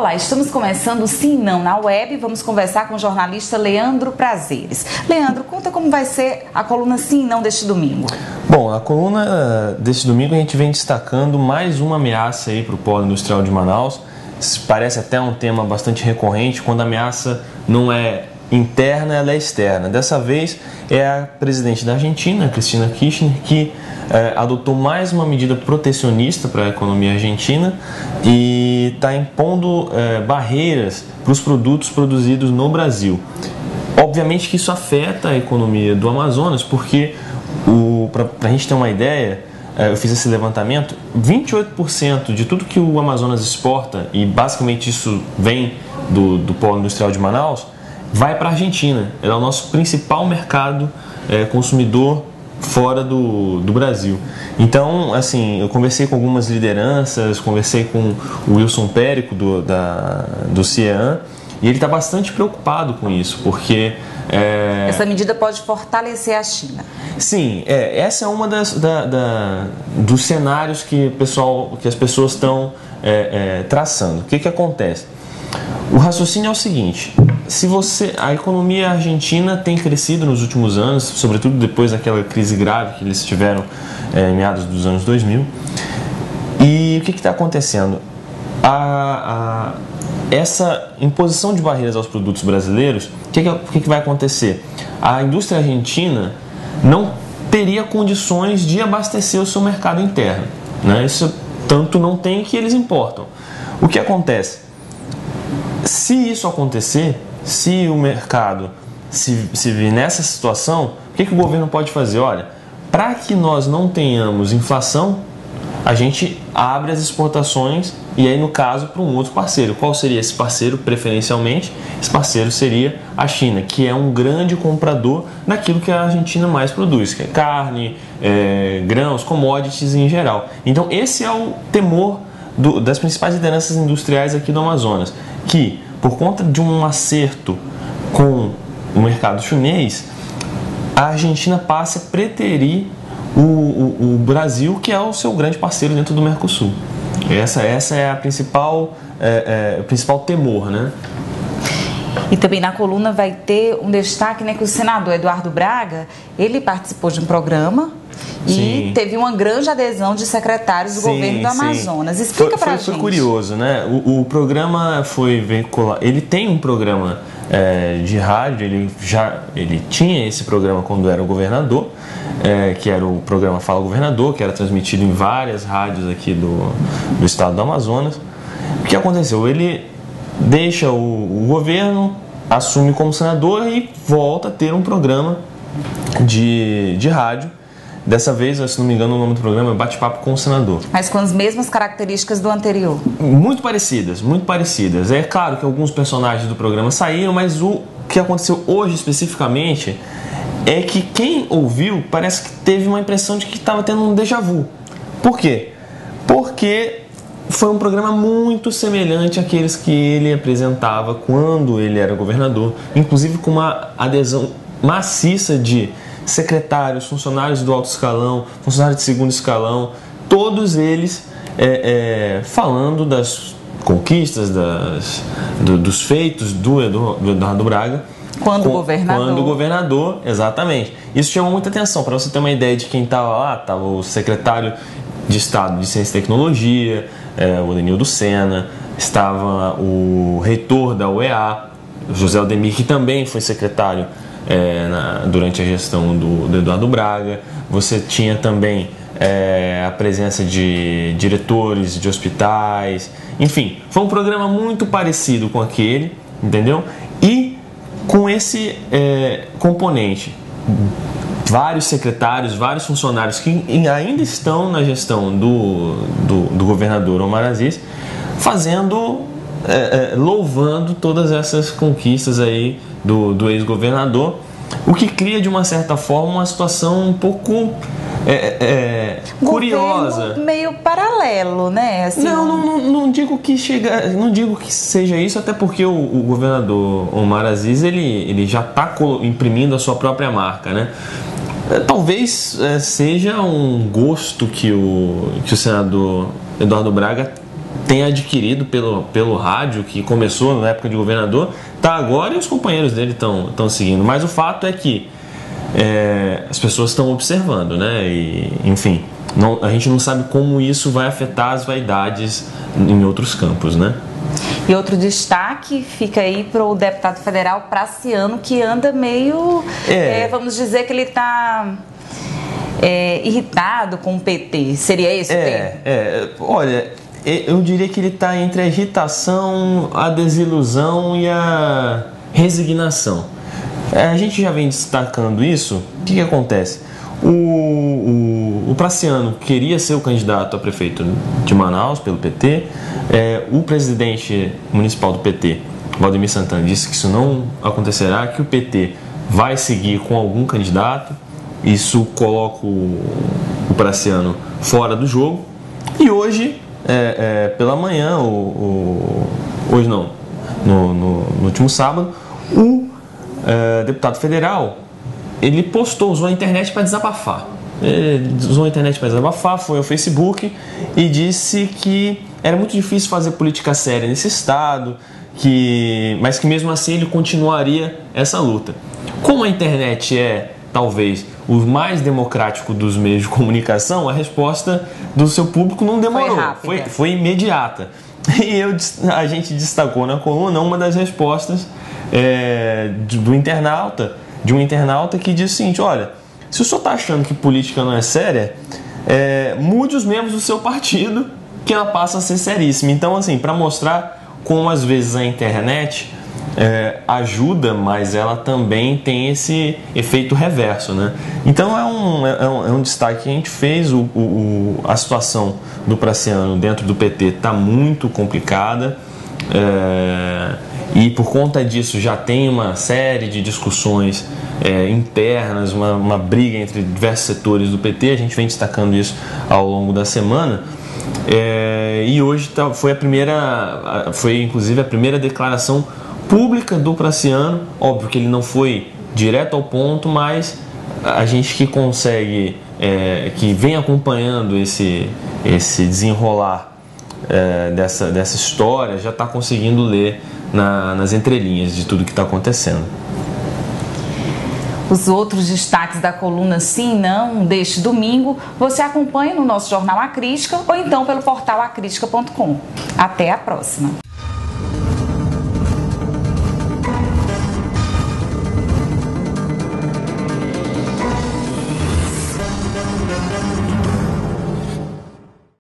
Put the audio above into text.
Olá, estamos começando o Sim Não na Web. Vamos conversar com o jornalista Leandro Prazeres. Leandro, conta como vai ser a coluna Sim Não deste domingo. Bom, a coluna deste domingo a gente vem destacando mais uma ameaça aí para o polo industrial de Manaus. Parece até um tema bastante recorrente, quando a ameaça não é interna, ela é externa. Dessa vez é a presidente da Argentina, Cristina Kirchner, que adotou mais uma medida protecionista para a economia argentina e está impondo barreiras para os produtos produzidos no Brasil. Obviamente que isso afeta a economia do Amazonas, porque, para a gente ter uma ideia, eu fiz esse levantamento, 28% de tudo que o Amazonas exporta, e basicamente isso vem do polo industrial de Manaus, vai para a Argentina. Ela é o nosso principal mercado consumidor fora do Brasil. Então, assim, eu conversei com algumas lideranças, conversei com o Wilson Périco do CIEAN, e ele está bastante preocupado com isso, porque essa medida pode fortalecer a China. Sim, essa é uma dos cenários que as pessoas estão traçando. O que acontece? O raciocínio é o seguinte: a economia argentina tem crescido nos últimos anos, sobretudo depois daquela crise grave que eles tiveram em meados dos anos 2000. E o que está acontecendo? Essa imposição de barreiras aos produtos brasileiros, o que vai acontecer? A indústria argentina não teria condições de abastecer o seu mercado interno, né? Isso tanto não tem que eles importam. O que acontece? Se isso acontecer, se o mercado se vir nessa situação, o que o governo pode fazer? Olha, para que nós não tenhamos inflação, a gente abre as exportações e aí, no caso, para um outro parceiro. Qual seria esse parceiro, preferencialmente? Esse parceiro seria a China, que é um grande comprador daquilo que a Argentina mais produz, que é carne, grãos, commodities em geral. Então, esse é o temor das principais lideranças industriais aqui do Amazonas, que, por conta de um acerto com o mercado chinês, a Argentina passa a preterir o Brasil, que é o seu grande parceiro dentro do Mercosul. Essa é a principal, o principal temor, né? E também na coluna vai ter um destaque, né, que o senador Eduardo Braga, ele participou de um programa e teve uma grande adesão de secretários do governo do Amazonas. Explica pra gente. Foi curioso, né? O programa foi veiculado. Ele tem um programa de rádio, ele tinha esse programa quando era o governador, que era o programa Fala Governador, que era transmitido em várias rádios aqui do estado do Amazonas. O que aconteceu? Ele deixa o governo, assume como senador e volta a ter um programa de rádio. Dessa vez, se não me engano, o nome do programa é Bate-Papo com o Senador. Mas com as mesmas características do anterior? Muito parecidas, muito parecidas. É claro que alguns personagens do programa saíram, mas o que aconteceu hoje especificamente é que quem ouviu parece que teve uma impressão de que estava tendo um déjà vu. Por quê? Porque foi um programa muito semelhante àqueles que ele apresentava quando ele era governador, inclusive com uma adesão maciça de secretários, funcionários do alto escalão, funcionários de segundo escalão, todos eles falando das conquistas, dos feitos do Eduardo Braga quando governador, exatamente. Isso chamou muita atenção. Para você ter uma ideia de quem estava lá, estava o secretário de Estado de Ciência e Tecnologia, o Denildo Sena, estava o reitor da UEA, José Aldemir, que também foi secretário durante a gestão do Eduardo Braga. Você tinha também a presença de diretores de hospitais. Enfim, foi um programa muito parecido com aquele, entendeu? E com esse componente, vários secretários, vários funcionários que ainda estão na gestão do governador Omar Aziz, louvando todas essas conquistas aí do ex-governador, o que cria, de uma certa forma, uma situação um pouco curiosa. Meio paralelo, né? Assim, não digo que seja isso, até porque o governador Omar Aziz ele já está imprimindo a sua própria marca, né? Talvez seja um gosto que o senador Eduardo Braga tem adquirido pelo rádio, que começou na época de governador, tá agora, e os companheiros dele estão seguindo. Mas o fato é que as pessoas estão observando, né? E, enfim, a gente não sabe como isso vai afetar as vaidades em outros campos, né? E outro destaque fica aí para o deputado federal Praciano, que anda meio, vamos dizer que ele está irritado com o PT. Seria esse o termo? Olha, eu diria que ele está entre a irritação, a desilusão e a resignação. A gente já vem destacando isso. O que acontece? O Praciano queria ser o candidato a prefeito de Manaus pelo PT. O presidente municipal do PT, Valdemir Santana, disse que isso não acontecerá, que o PT vai seguir com algum candidato. Isso coloca o Praciano fora do jogo. E hoje, pela manhã, hoje não, no último sábado, o deputado federal, ele usou a internet para desabafar. Foi ao Facebook e disse que era muito difícil fazer política séria nesse estado, mas que mesmo assim ele continuaria essa luta. Como a internet talvez o mais democrático dos meios de comunicação, a resposta do seu público não demorou, foi imediata. E a gente destacou na coluna uma das respostas de um internauta que diz o seguinte: olha, se o senhor está achando que política não é séria, mude os membros do seu partido, que ela passa a ser seríssima. Então, assim, para mostrar como às vezes a internet ajuda, mas ela também tem esse efeito reverso, né? Então é um destaque que a gente fez. A situação do Praciano dentro do PT está muito complicada, e por conta disso já tem uma série de discussões internas, uma briga entre diversos setores do PT. A gente vem destacando isso ao longo da semana. E hoje foi inclusive a primeira declaração pública do Praciano. Óbvio que ele não foi direto ao ponto, mas a gente que consegue, que vem acompanhando esse desenrolar dessa história, já está conseguindo ler nas entrelinhas de tudo que está acontecendo. Os outros destaques da coluna Sim Não deste domingo você acompanha no nosso jornal A Crítica ou então pelo portal acritica.com. Até a próxima!